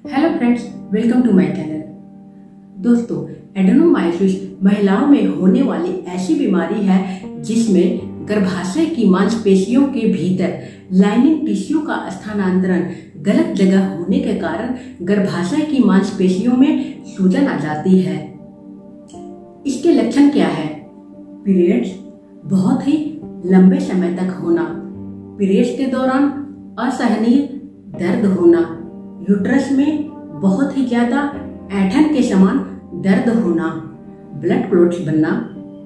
Hello friends, welcome to my channel. दोस्तों, adenomyosis महिलाओं में होने वाली ऐसी बीमारी है जिसमें गर्भाशय की मांसपेशियों के भीतर लाइनिंग टिश्यू का स्थानांतरण गलत जगह होने के कारण गर्भाशय की मांसपेशियों में सूजन आ जाती है। इसके लक्षण क्या है? पीरियड्स बहुत ही लंबे समय तक होना, पीरियड्स के दौरान असहनीय दर्द होना, यूट्रस में बहुत ही ज्यादा ऐंठन के समान दर्द होना, ब्लड क्लॉट्स बनना,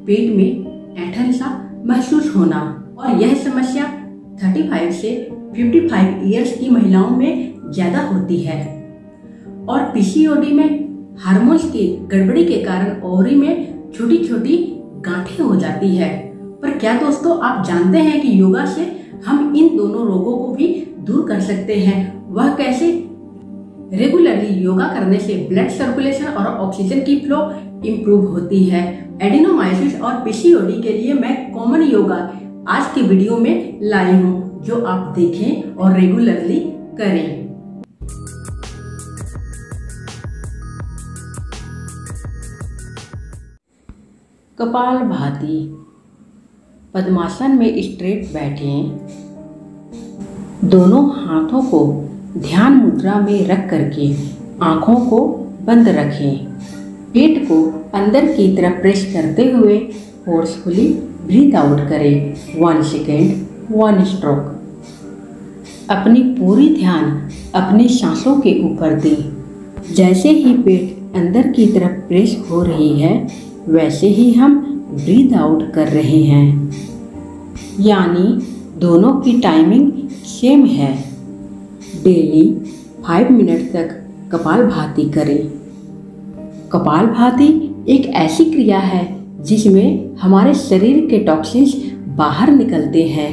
पेट में ऐंठन सा महसूस होना, और यह समस्या 35 से 55 इयर्स की महिलाओं में ज्यादा होती है। और पीसीओडी में हार्मोन्स की गड़बड़ी के कारण ओवरी में छोटी छोटी गांठें हो जाती है। पर क्या दोस्तों, आप जानते हैं कि योगा से हम इन दोनों रोगों को भी दूर कर सकते हैं? वह कैसे? रेगुलरली योगा करने से ब्लड सर्कुलेशन और ऑक्सीजन की फ्लो इम्प्रूव होती है। एडेनोमायोसिस और पीसीओडी के लिए मैं कॉमन योगा आज के वीडियो में लाई हूँ, जो आप देखें और रेगुलरली करें। कपालभाति। पद्मासन में स्ट्रेट बैठें, दोनों हाथों को ध्यान मुद्रा में रख करके आंखों को बंद रखें। पेट को अंदर की तरफ प्रेस करते हुए फोर्सफुली ब्रीथ आउट करें। 1 सेकेंड 1 स्ट्रोक। अपनी पूरी ध्यान अपनी सांसों के ऊपर दें। जैसे ही पेट अंदर की तरफ प्रेस हो रही है, वैसे ही हम ब्रीथ आउट कर रहे हैं, यानी दोनों की टाइमिंग सेम है। डेली 5 मिनट तक कपालभाति करें। कपालभाति एक ऐसी क्रिया है जिसमें हमारे शरीर के टॉक्सिन्स बाहर निकलते हैं।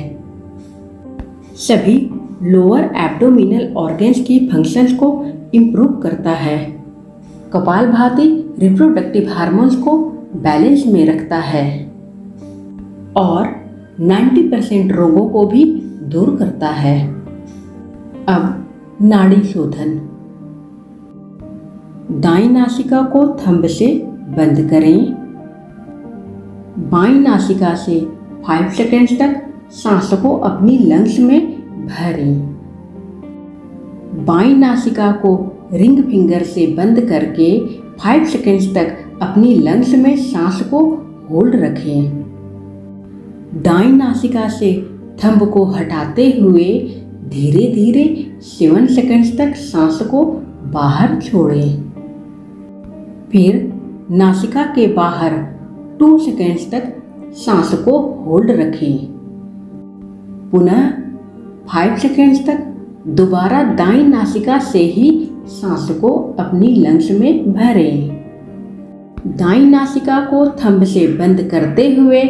सभी लोअर एब्डोमिनल ऑर्गन्स की फंक्शंस को इम्प्रूव करता है। कपालभाति रिप्रोडक्टिव हार्मोन्स को बैलेंस में रखता है और 90% रोगों को भी दूर करता है। अब नाड़ी शोधन। दाईं नासिका को थंब से बंद करें। बाईं नासिका से 5 सेकेंड्स तक सांस को अपनी लंग्स में भरें। बाईं नासिका को रिंग फिंगर से बंद करके 5 सेकेंड्स तक अपनी लंग्स में सांस को होल्ड रखें। दाईं नासिका से थंब को हटाते हुए धीरे धीरे 7 सेकेंड्स तक सांस को बाहर छोड़ें। फिर नासिका के बाहर 2 सेकेंड्स तक सांस को होल्ड रखें। पुनः 5 सेकेंड्स तक दोबारा दाईं नासिका से ही सांस को अपनी लंग्स में भरें। दाईं नासिका को थंब से बंद करते हुए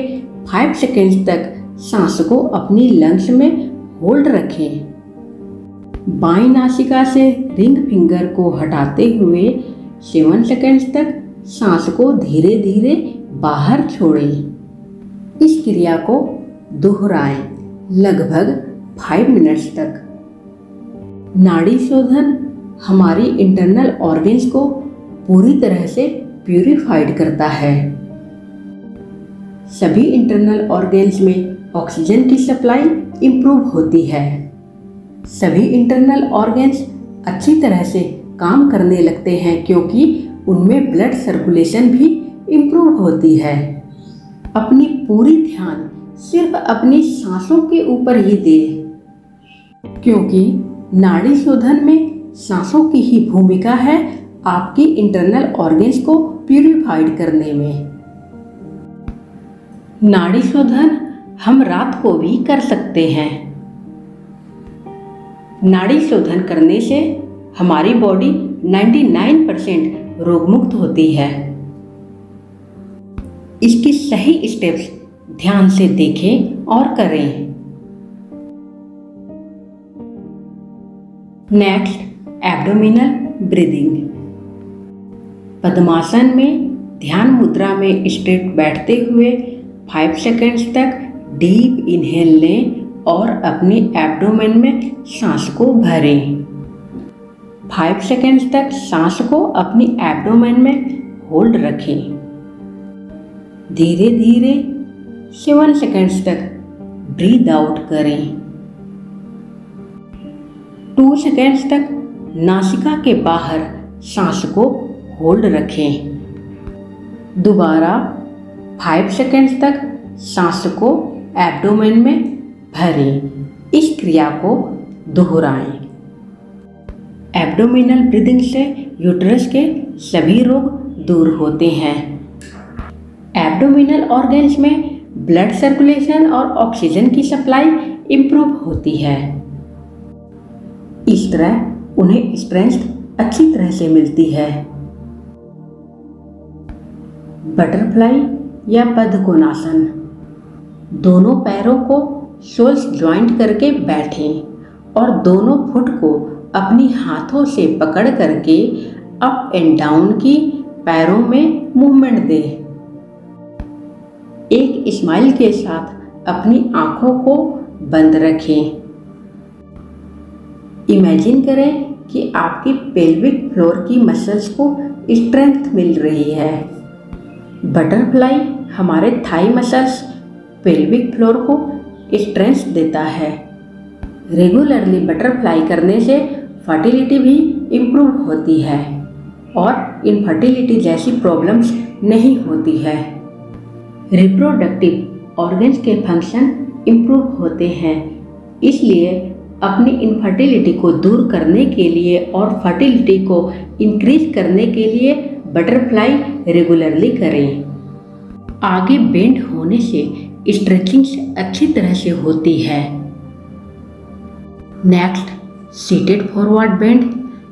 5 सेकेंड्स तक सांस को अपनी लंग्स में होल्ड रखें। बाईं नासिका से रिंग फिंगर को हटाते हुए 7 सेकेंड्स तक सांस को धीरे धीरे बाहर छोड़ें। इस क्रिया को दोहराएं लगभग 5 मिनट्स तक। नाड़ी शोधन हमारी इंटरनल ऑर्गन्स को पूरी तरह से प्यूरिफाइड करता है। सभी इंटरनल ऑर्गन्स में ऑक्सीजन की सप्लाई इम्प्रूव होती है। सभी इंटरनल ऑर्गन्स अच्छी तरह से काम करने लगते हैं क्योंकि उनमें ब्लड सर्कुलेशन भी इम्प्रूव होती है। अपनी पूरी ध्यान सिर्फ अपनी सांसों के ऊपर ही दें, क्योंकि नाड़ी शोधन में सांसों की ही भूमिका है आपकी इंटरनल ऑर्गन्स को प्यूरिफाइड करने में। नाड़ी शोधन हम रात को भी कर सकते हैं। नाड़ी शोधन करने से हमारी बॉडी 99% रोगमुक्त होती है। इसकी सही स्टेप्स ध्यान से देखें और करें। Next, abdominal breathing. पद्मासन में ध्यान मुद्रा में स्ट्रेट बैठते हुए 5 सेकेंड्स तक डीप इनहेल लें और अपने एब्डोमेन में सांस को भरें। 5 सेकेंड्स तक सांस को अपनी एब्डोमेन में होल्ड रखें। धीरे धीरे 7 सेकेंड्स तक ब्रीद आउट करें। 2 सेकेंड्स तक नासिका के बाहर सांस को होल्ड रखें। दोबारा 5 सेकेंड्स तक सांस को एब्डोमेन में भरें। इस क्रिया को दोहराएं। एब्डोमिनल ब्रीदिंग से यूट्रस के सभी रोग दूर होते हैं। एब्डोमिनल ऑर्गन्स में ब्लड सर्कुलेशन और ऑक्सीजन की सप्लाई इम्प्रूव होती है। इस तरह उन्हें स्ट्रेंथ अच्छी तरह से मिलती है। बटरफ्लाई या बद्धकोणासन। दोनों पैरों को सोल्स ज्वाइंट करके बैठें और दोनों फुट को अपनी हाथों से पकड़ करके अप एंड डाउन की पैरों में मूवमेंट दें। एक स्माइल के साथ अपनी आंखों को बंद रखें। इमेजिन करें कि आपकी पेल्विक फ्लोर की मसल्स को स्ट्रेंथ मिल रही है। बटरफ्लाई हमारे थाई मसल्स पेल्विक फ्लोर को स्ट्रेंथ देता है। रेगुलरली बटरफ्लाई करने से फर्टिलिटी भी इम्प्रूव होती है और इनफर्टिलिटी जैसी प्रॉब्लम्स नहीं होती है। रिप्रोडक्टिव ऑर्गन्स के फंक्शन इम्प्रूव होते हैं। इसलिए अपनी इनफर्टिलिटी को दूर करने के लिए और फर्टिलिटी को इंक्रीज करने के लिए बटरफ्लाई रेगुलरली करें। आगे बेंड होने से स्ट्रेचिंग अच्छी तरह से होती है। नेक्स्ट, सीटेड फॉरवर्ड बेंड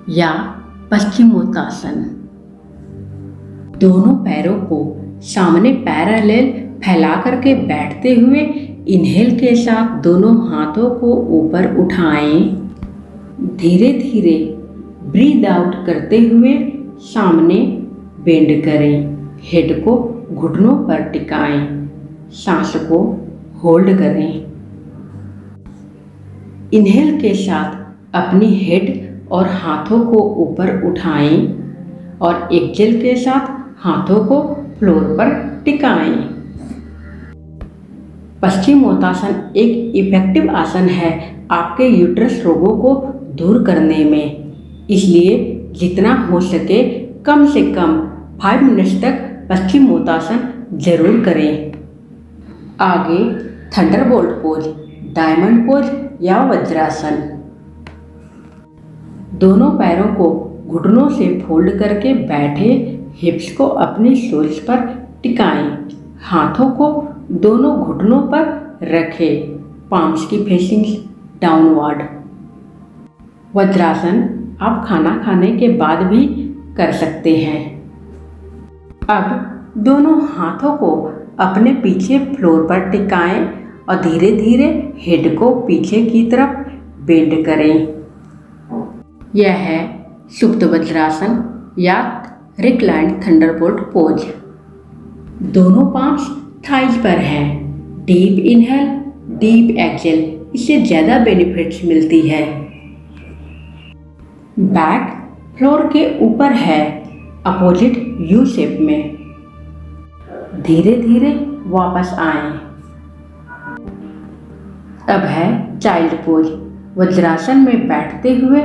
या पश्चिमोत्तासन। दोनों पैरों को सामने पैरेलल फैला करके बैठते हुए इनहेल के साथ दोनों हाथों को ऊपर उठाएं। धीरे धीरे ब्रीद आउट करते हुए सामने बेंड करें। हेड को घुटनों पर टिकाएं। सांस को होल्ड करें। इनहेल के साथ अपनी हेड और हाथों को ऊपर उठाएं और एक्सेल के साथ हाथों को फ्लोर पर टिकाएं। पश्चिमोत्तासन एक इफेक्टिव आसन है आपके यूट्रस रोगों को दूर करने में। इसलिए जितना हो सके कम से कम 5 मिनट्स तक पश्चिमोत्तासन जरूर करें। आगे थंडरबोल्ट पोज, डायमंड पोज या वज्रासन। दोनों पैरों को घुटनों से फोल्ड करके बैठे, हिप्स को अपनी सोल्स पर टिकाएं। हाथों को दोनों घुटनों पर रखें। पाम्स की फेसिंग डाउनवर्ड। वज्रासन आप खाना खाने के बाद भी कर सकते हैं। अब दोनों हाथों को अपने पीछे फ्लोर पर टिकाएं और धीरे धीरे हेड को पीछे की तरफ बेंड करें। यह है सुप्त वज्रासन या रिक्लाइंड थंडरबोल्ट पोज। दोनों पाम्स थाइज पर हैं। डीप इनहेल, डीप एक्सहेल, इससे ज़्यादा बेनिफिट्स मिलती है। बैक फ्लोर के ऊपर है अपोजिट यू शेप में। धीरे धीरे वापस आएं। अब है चाइल्ड पोज। वज्रासन में बैठते हुए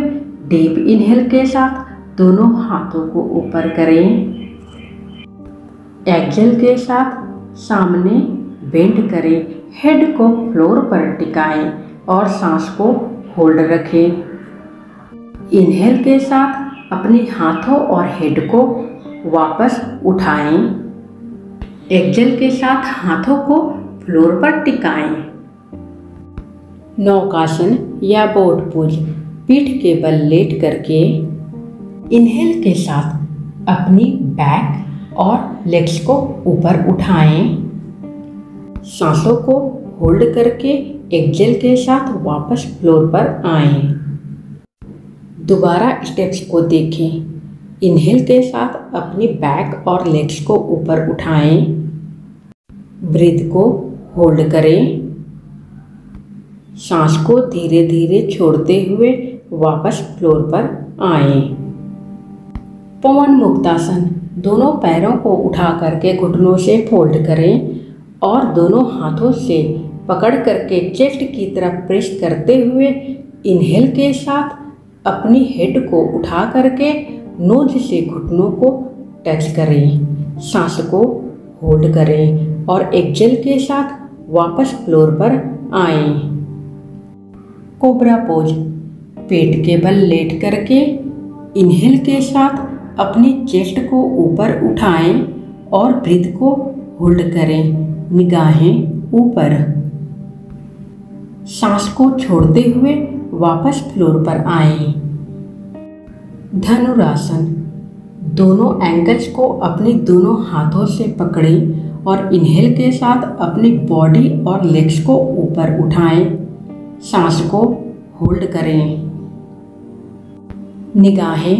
डीप इनहेल के साथ दोनों हाथों को ऊपर करें। एक्सहेल के साथ सामने बेंड करें। हेड को फ्लोर पर टिकाएं और सांस को होल्ड रखें। इनहेल के साथ अपने हाथों और हेड को वापस उठाएं। एक्सहेल के साथ हाथों को फ्लोर पर टिकाएं। नौकासन या बोट पोज। पीठ के बल लेट करके इनहेल के साथ अपनी बैक और लेग्स को ऊपर उठाएं। सांसों को होल्ड करके एक्सहेल के साथ वापस फ्लोर पर आएं। दोबारा स्टेप्स को देखें। इनहेल के साथ अपनी बैक और लेग्स को ऊपर उठाएं। ब्रीथ को होल्ड करें। सांस को धीरे धीरे छोड़ते हुए वापस फ्लोर पर आए। पवन मुक्तासन, दोनों पैरों को उठा करके घुटनों से फोल्ड करें और दोनों हाथों से पकड़ करके चेस्ट की तरफ प्रेस करते हुए इनहेल के साथ अपनी हेड को उठा करके नोज से घुटनों को टच करें। सांस को होल्ड करें और एक्सेल के साथ वापस फ्लोर पर आएं। कोबरा पोज, पेट के बल लेट करके इनहेल के साथ अपनी चेस्ट को ऊपर उठाएं और ब्रीथ को होल्ड करें, निगाहें ऊपर। सांस को छोड़ते हुए वापस फ्लोर पर आएं। धनुरासन, दोनों एंकल्स को अपने दोनों हाथों से पकड़ें और इनहेल के साथ अपनी बॉडी और लेग्स को ऊपर उठाएं। सांस को होल्ड करें, निगाहें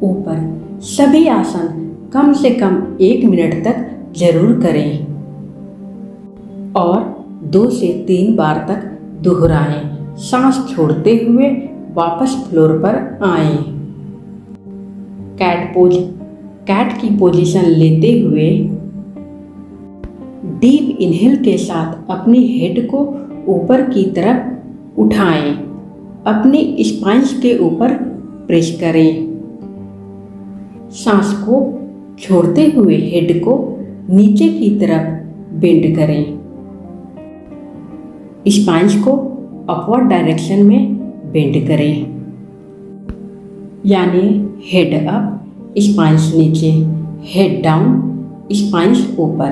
ऊपर। सभी आसन कम से कम 1 मिनट तक जरूर करें और 2 से 3 बार तक दोहराएं। सांस छोड़ते हुए वापस फ्लोर पर आएं। कैट पोज, कैट की पोजीशन लेते हुए डीप इनहेल के साथ अपनी हेड को ऊपर की तरफ उठाएं, अपनी स्पाइंस के ऊपर प्रेस करें। सांस को छोड़ते हुए हेड को नीचे की तरफ बेंड करें। स्पाइंस को अपवर्ड डायरेक्शन में बेंड करें, यानी हेड अप, स्पाइंस नीचे, हेड डाउन, स्पाइंस ऊपर।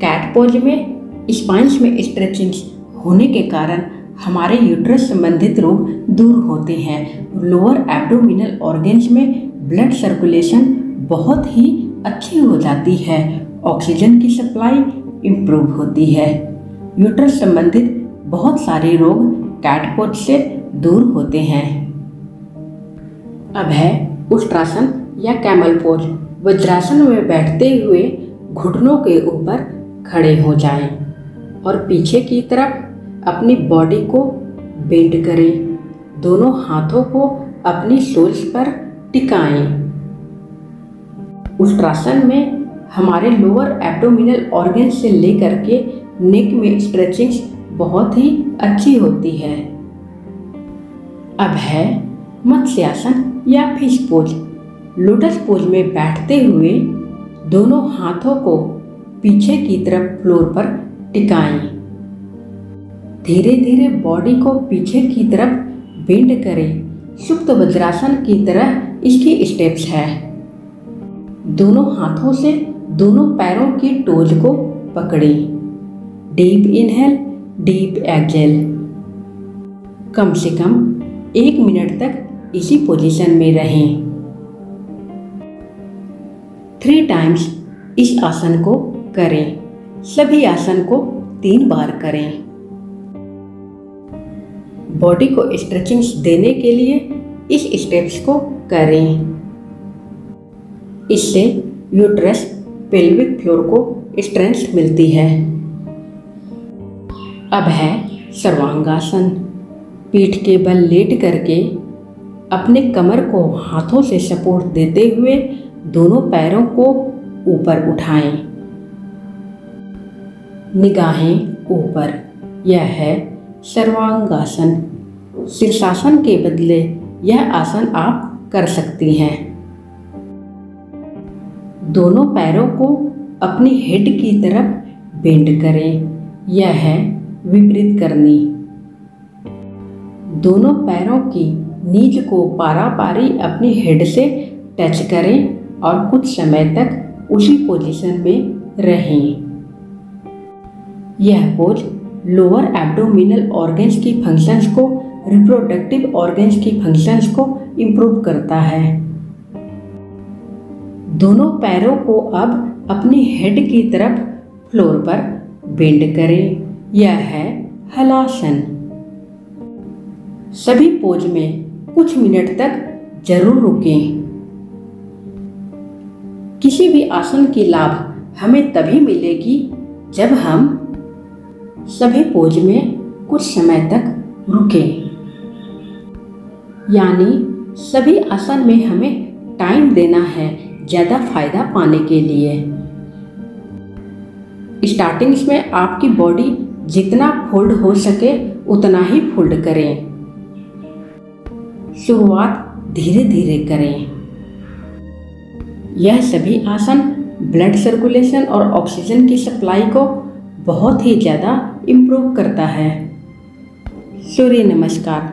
कैट पोज में स्पाइंस में स्ट्रेचिंग होने के कारण हमारे यूट्रस संबंधित रोग दूर होते हैं। लोअर एब्डोमिनल ऑर्गन्स में ब्लड सर्कुलेशन बहुत ही अच्छी हो जाती है, ऑक्सीजन की सप्लाई इम्प्रूव होती है। यूट्रस संबंधित बहुत सारे रोग कैट पोज से दूर होते हैं। अब है उष्ट्रासन या कैमल पोज। वज्रासन में बैठते हुए घुटनों के ऊपर खड़े हो जाएं और पीछे की तरफ अपनी बॉडी को बेंड करें। दोनों हाथों को अपनी सोल्स पर टिकाएं। उष्ट्रासन में हमारे लोअर एब्डोमिनल ऑर्गन से लेकर के नेक में स्ट्रेचिंग बहुत ही अच्छी होती है। अब है मत्स्यासन या फिश पोज। लोटस पोज में बैठते हुए दोनों हाथों को पीछे की तरफ फ्लोर पर टिकाएं। धीरे धीरे बॉडी को पीछे की तरफ बेंड करें। सुप्त वज्रासन की तरह इसकी स्टेप्स है। दोनों हाथों से दोनों पैरों की टोज को पकड़ें। Deep inhale, deep exhale. कम से कम 1 मिनट तक इसी पोजीशन में रहें। 3 टाइम्स इस आसन को करें। सभी आसन को 3 बार करें। बॉडी को स्ट्रेचिंग देने के लिए इस स्टेप्स को करें। इससे यूट्रस पेल्विक फ्लोर को स्ट्रेंथ मिलती है। अब है सर्वांगासन। पीठ के बल लेट करके अपने कमर को हाथों से सपोर्ट देते हुए दोनों पैरों को ऊपर उठाएं। निगाहें ऊपर। यह है सर्वांगासन। शीर्षासन के बदले यह आसन आप कर सकती हैं। दोनों पैरों को अपनी हेड की तरफ बेंड करें। यह है विपरीत करनी। दोनों पैरों की नीज को पारापारी अपनी हेड से टच करें और कुछ समय तक उसी पोजीशन में रहें। यह पोज लोअर एब्डोमिनल ऑर्गन्स की फंक्शंस को, रिप्रोडक्टिव ऑर्गन्स की फंक्शंस को इम्प्रूव करता है। दोनों पैरों को अब अपनी हेड की तरफ फ्लोर पर बेंड करें। यह है हलासन। सभी पोज में कुछ मिनट तक जरूर रुकें। किसी भी आसन की लाभ हमें तभी मिलेगी जब हम सभी पोज में कुछ समय तक रुकें, यानी सभी आसन में हमें टाइम देना है ज़्यादा फायदा पाने के लिए। स्टार्टिंग में आपकी बॉडी जितना फोल्ड हो सके उतना ही फोल्ड करें। शुरुआत धीरे धीरे करें। यह सभी आसन ब्लड सर्कुलेशन और ऑक्सीजन की सप्लाई को बहुत ही ज़्यादा इम्प्रूव करता है। सूर्य नमस्कार।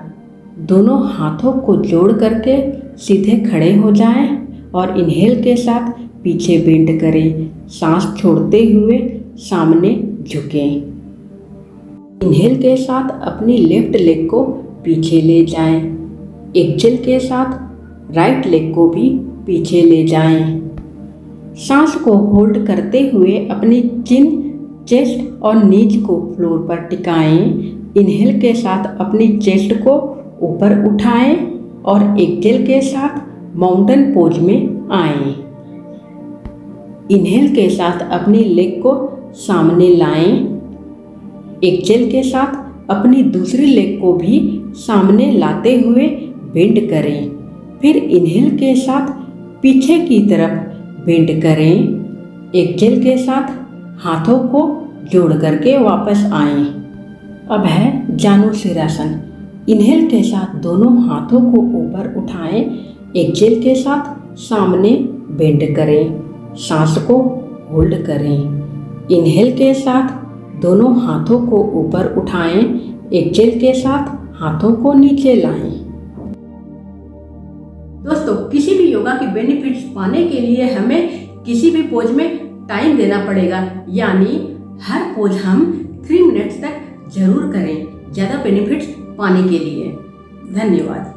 दोनों हाथों को जोड़ करके सीधे खड़े हो जाएं और इनहेल के साथ पीछे बेंड करें। सांस छोड़ते हुए सामने झुकें। इनहेल के साथ अपनी लेफ्ट लेग को पीछे ले जाएं। एक्सेल के साथ राइट लेग को भी पीछे ले जाएं। सांस को होल्ड करते हुए अपनी चिन, चेस्ट और नीज को फ्लोर पर टिकाएं। इनहेल के साथ अपनी चेस्ट को ऊपर उठाएं और एक्सेल के साथ माउंटेन पोज में आएं। इनहेल के साथ अपनी लेग को सामने लाएं। एक्सेल के साथ अपनी दूसरी लेग को भी सामने लाते हुए बेंड करें। फिर इनहेल के साथ पीछे की तरफ बेंड करें। एक्सेल के साथ हाथों को जोड़ करके वापस आएं। अब है जानुशिरासन। इनहेल के साथ दोनों हाथों को ऊपर उठाएं। एक्सेल के साथ सामने बेंड करें। सांस को होल्ड करें। इनहेल के साथ दोनों हाथों को ऊपर उठाएं। एक्सेल के साथ हाथों को नीचे लाएं। दोस्तों, किसी भी योगा के बेनिफिट्स पाने के लिए हमें किसी भी पोज में टाइम देना पड़ेगा, यानी हर पोज हम 3 मिनट्स तक जरूर करें ज़्यादा बेनिफिट्स पाने के लिए। धन्यवाद।